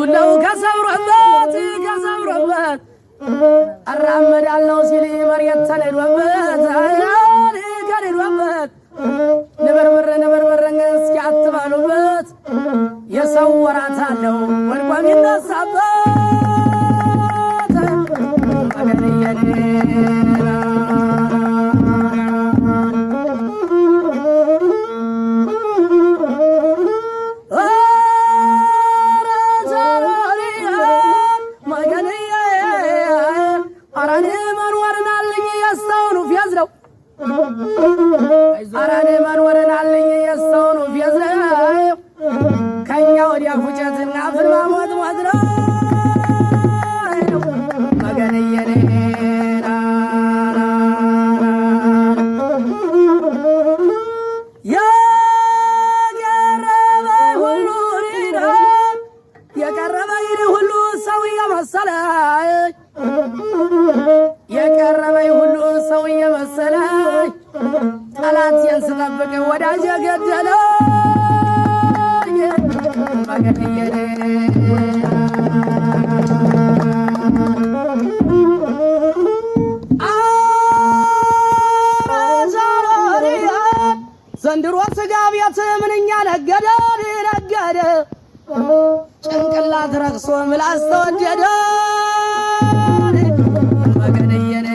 ዱላው ከሰብሮበት አራመዳለው ሲል መሬት ተነድወበት ንበርበረ እስኪ አትባሉበት የሰው ወራት አለው ወልቋም ይነሳበት አራኔ ማንወረናልኝ የሰውኑ ፊያዝለው ከኛ ወዲያ ፉጨትና ፍልማ ሞት ነው መገንየኔ የቀረበኝ ሁሉ ሰው እየመሰለኝ የቀረበኝ ሁሉ ሰው እየመሰለኝ ጠላቴን ስጠብቅ ወዳጅ ገደለኝ መገንየኔ ዘንድሮ ስጋ ቤት ምንኛ ነገደ ጭንቅላት ረክሶ ምላስ ተወደደ መገንየኔ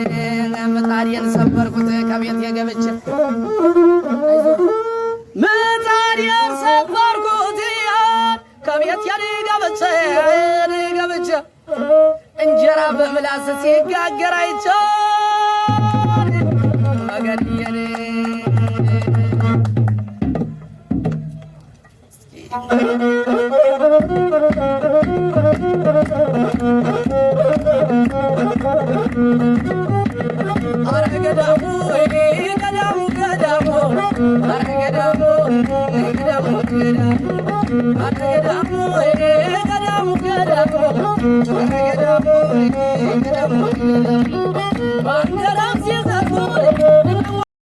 ምጣዴን ሰበርኩት ከቤት የገብቼ ምጣዴን ሰበርኩት ከቤት የገብቼ እንጀራ በምላስ ሲጋገር አይቼ መገንየኔ አረገዳሙ ገዳሙ